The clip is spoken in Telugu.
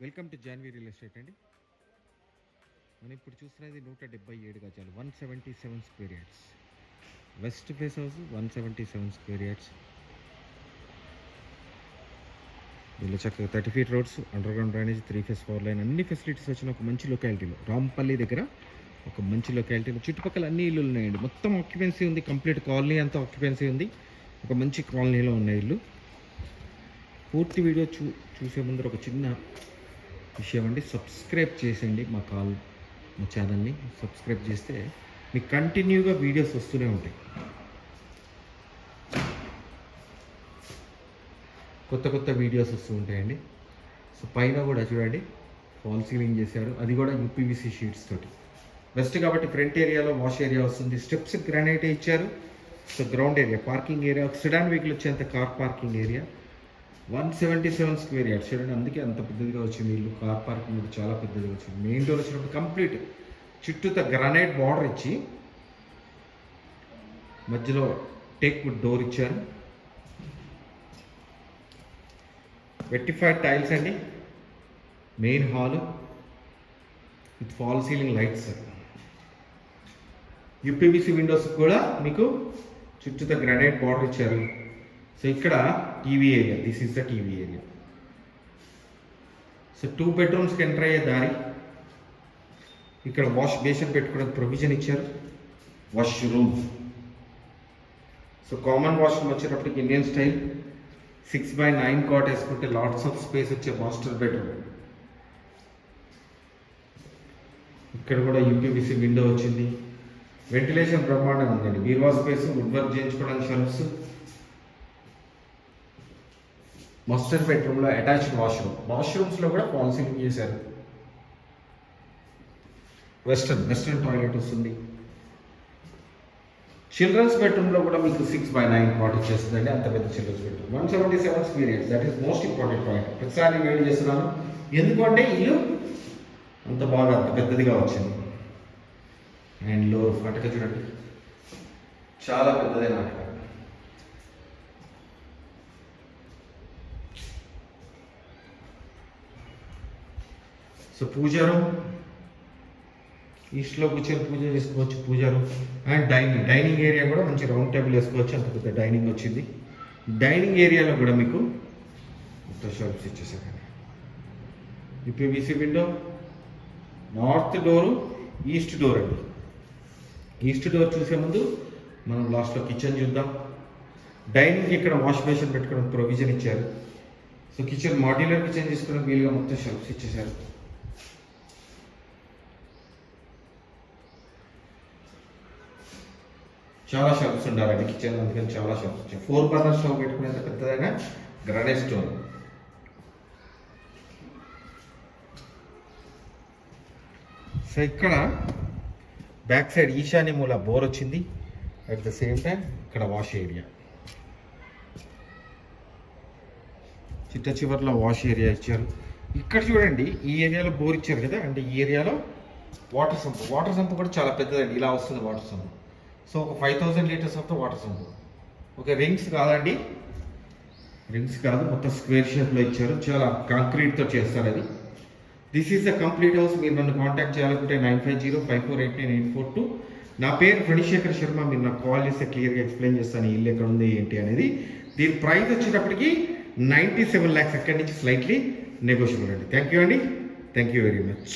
Welcome to Janhvi real estate అండి. మనం ఇప్పుడు చూస్తున్నది 177 గజాలు, 177 square yards. West face house 177 square yards. దీనిలో చక్కగా 30 feet roads, under ground drainage, 3 face 4 line, అన్ని ఫెసిలిటీస్ వచ్చిన ఒక మంచి లొకాలిటీలో, రాంపల్లి దగ్గర ఒక మంచి లొకాలిటీలో. చుట్టుపక్కల అన్ని ఇల్లు ఉన్నాయండి. మొత్తం ఆక్యుపెన్సీ ఉంది, కంప్లీట్ కాలనీ అంతా ఆక్యుపెన్సీ ఉంది. ఒక మంచి కాలనీలో ఉన్న ఇల్లు. పూర్తి వీడియో చూసే ముందర ఒక చిన్న విషయం అండి, సబ్స్క్రైబ్ చేసేయండి మా ఛానల్ని. సబ్స్క్రైబ్ చేస్తే మీకు కంటిన్యూగా వీడియోస్ వస్తూనే ఉంటాయి. కొత్త వీడియోస్ వస్తూ ఉంటాయండి. సో పైన కూడా చూడండి ఫాల్ సీలింగ్ చేశారు, అది కూడా యూపీవీసీ షీట్స్ తోటి. వెస్ట్ కాబట్టి ఫ్రంట్ ఏరియాలో వాష్ ఏరియా వస్తుంది, స్టెప్స్ గ్రానైట్ ఇచ్చారు. So ground area, parking area, sedan vehicle వచ్చేంత car parking area. 177 square yards చూడండి, అందుకే అంత పెద్దదిగా వచ్చింది ఇల్లు. కార్ పార్కింగ్ కూడా చాలా పెద్దదిగా వచ్చింది. మెయిన్ డోర్ వచ్చినప్పుడు కంప్లీట్ చుట్టూతో గ్రానైట్ బార్డర్ ఇచ్చి మధ్యలో టేక్ వుడ్ డోర్ ఇచ్చారు. వెట్టిఫైడ్ టైల్స్ అండి. Main hall with fall ceiling lights. UPVC windows కూడా మీకు చుట్టూతో గ్రానైట్ బార్డర్ ఇచ్చారు. సో ఇక్కడ TV area, this is the TV area. So 2 బెడ్రూమ్స్కి ఎంటర్ అయ్యే దారి. ఇక్కడ వాష్ బేసిన్ పెట్టుకోవడానికి ప్రొవిజన్ ఇచ్చారు. వాష్రూమ్, సో కామన్ వాష్రూమ్ వచ్చేటప్పటికి ఇండియన్ స్టైల్ 6x9 కాట్ వేసుకుంటే లాట్స్ ఆఫ్ స్పేస్ వచ్చే మాస్టర్ బెడ్రూమ్. ఇక్కడ కూడా యూపీవీసీ విండో వచ్చింది. వెంటిలేషన్ బ్రహ్మాండంగా ఉందండి. బీరువా స్పేస్, వుడ్ వర్క్ చేయించుకోవడానికి షెల్ఫ్స్. మాస్టర్ బెడ్రూమ్లో అటాచ్డ్ వాష్రూమ్స్లో కూడా ఫాల్ సీలింగ్ చేశారు. వెస్టర్న్ టాయిలెట్ వస్తుంది. చిల్డ్రన్స్ బెడ్రూమ్లో కూడా మీకు 6x9 కాట్ వచ్చేస్తుందండి. అంత పెద్ద children's bedroom. 177 square yards, that is most important point. ప్రతిసారి వేడి చేస్తున్నాను ఎందుకంటే ఇల్లు అంత బాగా అంత పెద్దదిగా వచ్చింది. అండ్ లో అటక చూడండి, చాలా పెద్దదైన అటక. సో పూజారు, ఈస్ట్లో కూర్చొని పూజ చేసుకోవచ్చు పూజారు. అండ్ డైనింగ్ ఏరియా కూడా మంచి రౌండ్ టేబుల్ వేసుకోవచ్చు, అంత పెద్ద డైనింగ్ వచ్చింది. డైనింగ్ ఏరియాలో కూడా మీకు షెల్ఫ్స్ ఇచ్చేసారు. UPVC window, north door, east door అండి. ఈస్ట్ డోర్ చూసే ముందు మనం లాస్ట్లో కిచెన్ చూద్దాం. డైనింగ్ ఇక్కడ వాష్ బేసిన్ పెట్టుకోవడం ప్రొవిజన్ ఇచ్చారు. సో కిచెన్ మాడ్యులర్ కిచెన్ తీసుకోవడం వీలుగా మొత్తం షెల్ఫ్స్ ఇచ్చేసారు. చాలా షెల్ఫ్స్ ఉండాలండి కిచెన్, అందుకని చాలా షెల్ఫ్స్ వచ్చాయి. 4 బర్నర్ స్టవ్ పెట్టుకునేంత పెద్దదైన గ్రానైట్ స్టోన్. సో ఇక్కడ బ్యాక్ సైడ్ ఈశాన్య మూల బోర్ వచ్చింది. అట్ ద సేమ్ టైం ఇక్కడ వాష్ ఏరియా, చివర్లో వాష్ ఏరియా ఇచ్చారు. ఇక్కడ చూడండి ఈ ఏరియాలో బోర్ ఇచ్చారు కదా, అంటే ఈ ఏరియాలో వాటర్ సంప్ కూడా చాలా పెద్దదండి. ఇలా వస్తుంది వాటర్ సంప్. సో ఒక 5000 litres of the water sump. Okay, rings కాదండి, రింగ్స్ కాదు, మొత్తం స్క్వేర్ షేప్లో ఇచ్చారు. చాలా కాంక్రీట్తో చేస్తారు అది. This is the complete house. మీరు నన్ను కాంటాక్ట్ చేయాలనుకుంటే 9505489842. నా పేరు ఫణిశేఖర్ శర్మ. మీరు నాకు కాల్ చేస్తే క్లియర్గా ఎక్స్ప్లెయిన్ చేస్తాను ఈ ఇల్లు ఎక్కడ ఉంది ఏంటి అనేది. దీని ప్రైస్ వచ్చేటప్పటికి 97 lakhs. అక్కడి నుంచి స్లైట్లీ నెగోషియబుల్ అండి. థ్యాంక్ యూ అండి, థ్యాంక్ యూ వెరీ మచ్.